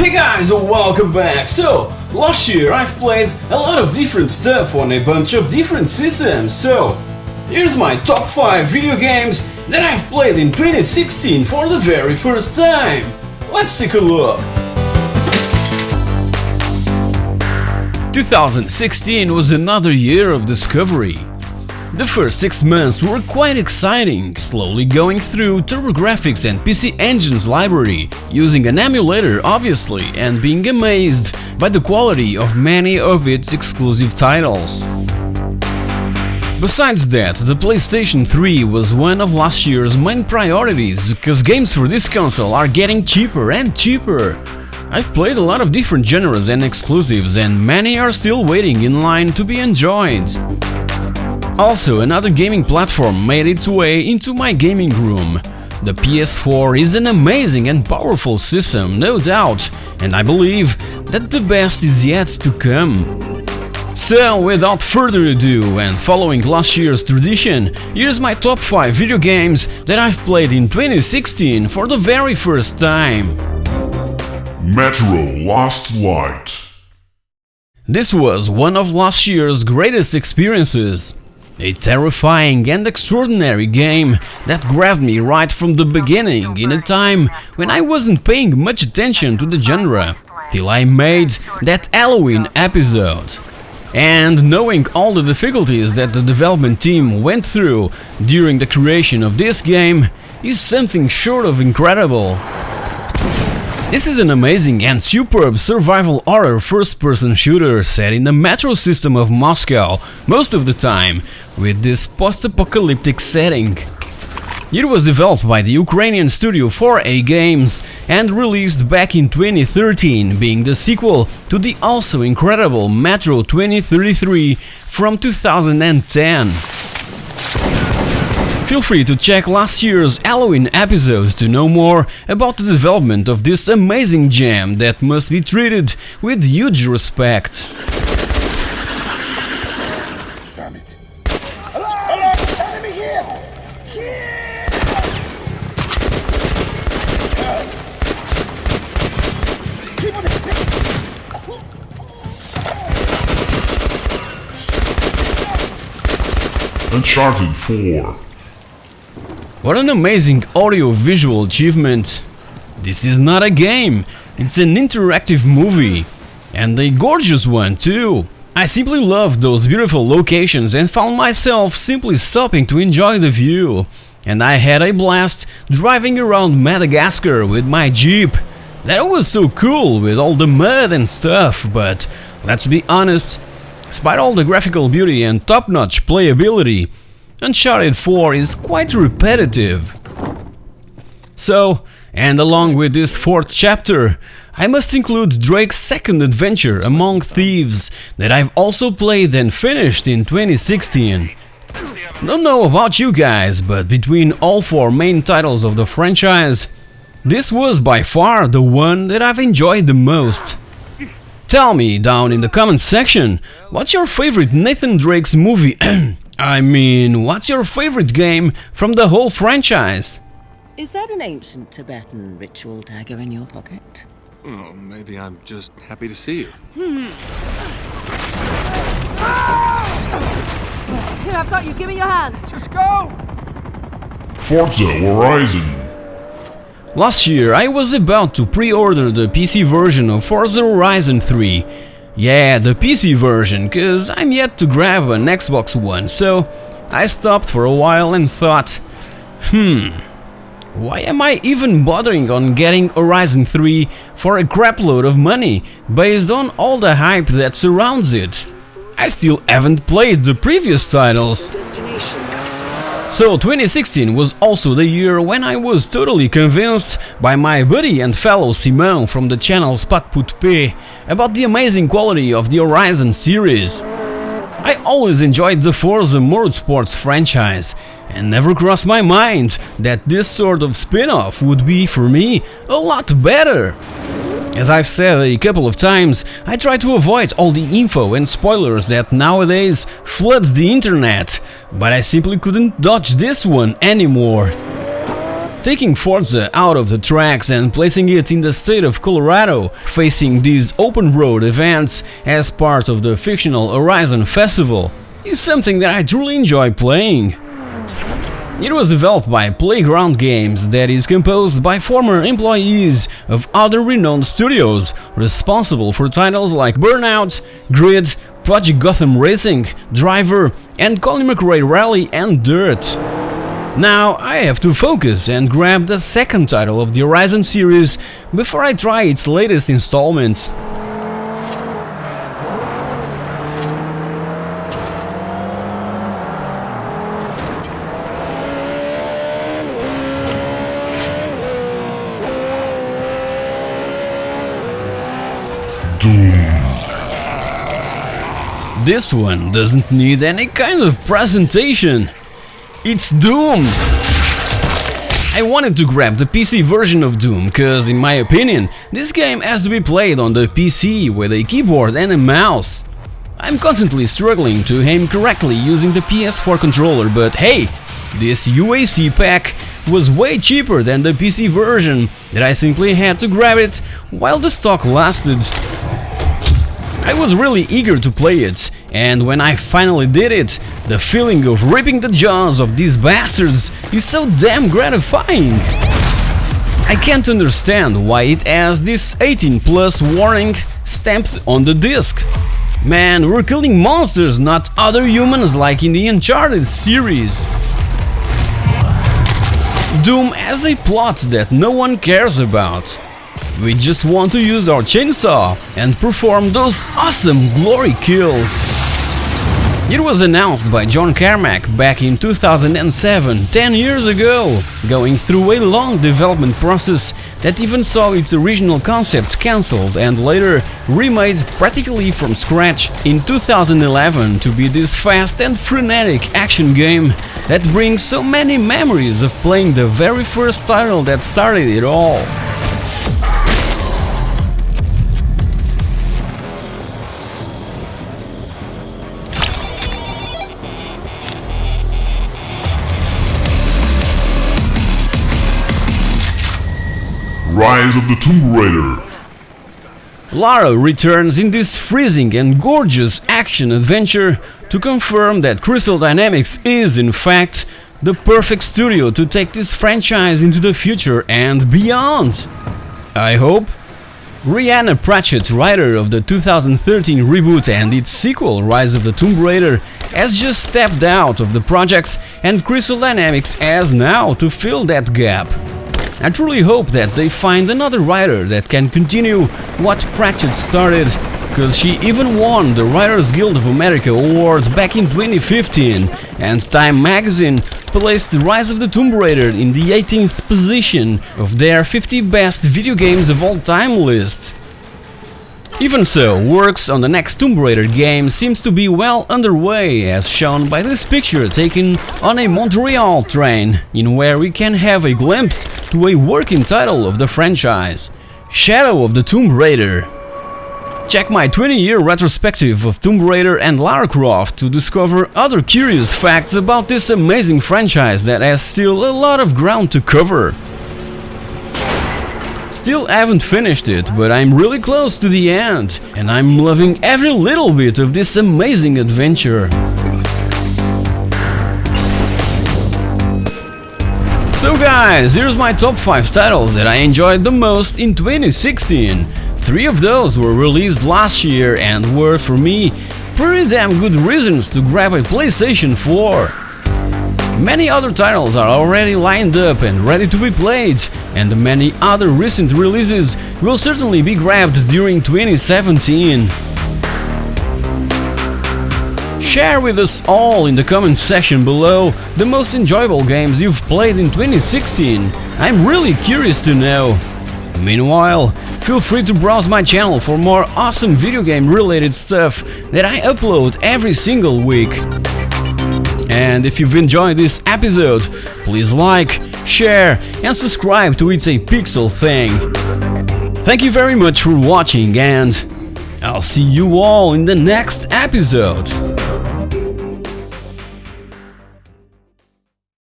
Hey guys, welcome back! So, last year I've played a lot of different stuff on a bunch of different systems, so here's my top 5 video games that I've played in 2016 for the very first time. Let's take a look! 2016 was another year of discovery. The first 6 months were quite exciting, slowly going through TurboGrafx and PXTNG's library, using an emulator obviously, and being amazed by the quality of many of its exclusive titles. Besides that, the PlayStation 3 was one of last year's main priorities, because games for this console are getting cheaper and cheaper. I've played a lot of different genres and exclusives, and many are still waiting in line to be enjoyed. Also, another gaming platform made its way into my gaming room. The PS4 is an amazing and powerful system, no doubt, and I believe that the best is yet to come. So, without further ado, and following last year's tradition, here's my top 5 video games that I've played in 2016 for the very first time. Metro Last Light. This was one of last year's greatest experiences. A terrifying and extraordinary game that grabbed me right from the beginning, in a time when I wasn't paying much attention to the genre, till I made that Halloween episode. And knowing all the difficulties that the development team went through during the creation of this game is something short of incredible. This is an amazing and superb survival horror first-person shooter set in the metro system of Moscow most of the time, with this post-apocalyptic setting. It was developed by the Ukrainian studio 4A Games and released back in 2013, being the sequel to the also incredible Metro 2033 from 2010. Feel free to check last year's Halloween episode to know more about the development of this amazing gem that must be treated with huge respect. Damn it. Hello! Enemy here! Uncharted 4. What an amazing audio-visual achievement! This is not a game, it's an interactive movie. And a gorgeous one too! I simply loved those beautiful locations and found myself simply stopping to enjoy the view. And I had a blast driving around Madagascar with my Jeep. That was so cool with all the mud and stuff, but let's be honest, despite all the graphical beauty and top-notch playability, Uncharted 4 is quite repetitive. So, and along with this 4th chapter, I must include Drake's second adventure Among Thieves that I've also played and finished in 2016. Don't know about you guys, but between all 4 main titles of the franchise, this was by far the one that I've enjoyed the most. Tell me down in the comments section, what's your favorite Nathan Drake's movie? I mean, what's your favorite game from the whole franchise? Is that an ancient Tibetan ritual dagger in your pocket? Oh, maybe I'm just happy to see you. Here, I've got you. Give me your hand. Just go! Forza Horizon. Last year I was about to pre-order the PC version of Forza Horizon 3. Yeah, the PC version, cause I'm yet to grab an Xbox One, so I stopped for a while and thought, why am I even bothering on getting Horizon 3 for a crapload of money, based on all the hype that surrounds it? I still haven't played the previous titles. So 2016 was also the year when I was totally convinced by my buddy and fellow Simon from the channel Spot.p about the amazing quality of the Horizon series. I always enjoyed the Forza Motorsports franchise and never crossed my mind that this sort of spin-off would be, for me, a lot better. As I've said a couple of times, I try to avoid all the info and spoilers that nowadays floods the internet, but I simply couldn't dodge this one anymore. taking Forza out of the tracks and placing it in the state of Colorado, facing these open road events as part of the fictional Horizon Festival, is something that I truly enjoy playing. It was developed by Playground Games, that is composed by former employees of other renowned studios, responsible for titles like Burnout, Grid, Project Gotham Racing, Driver, and Colin McRae Rally and Dirt. Now I have to focus and grab the second title of the Horizon series before I try its latest installment. This one doesn't need any kind of presentation. It's Doom! I wanted to grab the PC version of Doom, cause in my opinion, this game has to be played on the PC with a keyboard and a mouse. I'm constantly struggling to aim correctly using the PS4 controller, but hey, this UAC pack was way cheaper than the PC version, that I simply had to grab it while the stock lasted. I was really eager to play it, and when I finally did it, the feeling of ripping the jaws of these bastards is so damn gratifying. I can't understand why it has this 18+ warning stamped on the disc. Man, we're killing monsters, not other humans like in the Uncharted series. Doom has a plot that no one cares about. We just want to use our chainsaw and perform those awesome glory kills. It was announced by John Carmack back in 2007, 10 years ago, going through a long development process that even saw its original concept cancelled and later remade practically from scratch in 2011 to be this fast and frenetic action game that brings so many memories of playing the very first title that started it all. Rise of the Tomb Raider. Lara returns in this freezing and gorgeous action-adventure to confirm that Crystal Dynamics is, in fact, the perfect studio to take this franchise into the future and beyond. I hope. Rhianna Pratchett, writer of the 2013 reboot and its sequel Rise of the Tomb Raider, has just stepped out of the project, and Crystal Dynamics has now to fill that gap. I truly hope that they find another writer that can continue what Pratchett started, cause she even won the Writers Guild of America award back in 2015, and Time magazine placed Rise of the Tomb Raider in the 18th position of their 50 best video games of all time list. Even so, works on the next Tomb Raider game seems to be well underway, as shown by this picture taken on a Montreal train, in where we can have a glimpse to a working title of the franchise, Shadow of the Tomb Raider. Check my 20-year retrospective of Tomb Raider and Lara Croft to discover other curious facts about this amazing franchise that has still a lot of ground to cover. Still haven't finished it, but I'm really close to the end, and I'm loving every little bit of this amazing adventure. So guys, here's my top 5 titles that I enjoyed the most in 2016. 3 of those were released last year and were, for me, pretty damn good reasons to grab a PlayStation 4. Many other titles are already lined up and ready to be played, and many other recent releases will certainly be grabbed during 2017. Share with us all in the comment section below the most enjoyable games you've played in 2016. I'm really curious to know. Meanwhile, feel free to browse my channel for more awesome video game related stuff that I upload every single week. And if you've enjoyed this episode, please like, share and subscribe to It's a Pixel Thing. Thank you very much for watching, and I'll see you all in the next episode.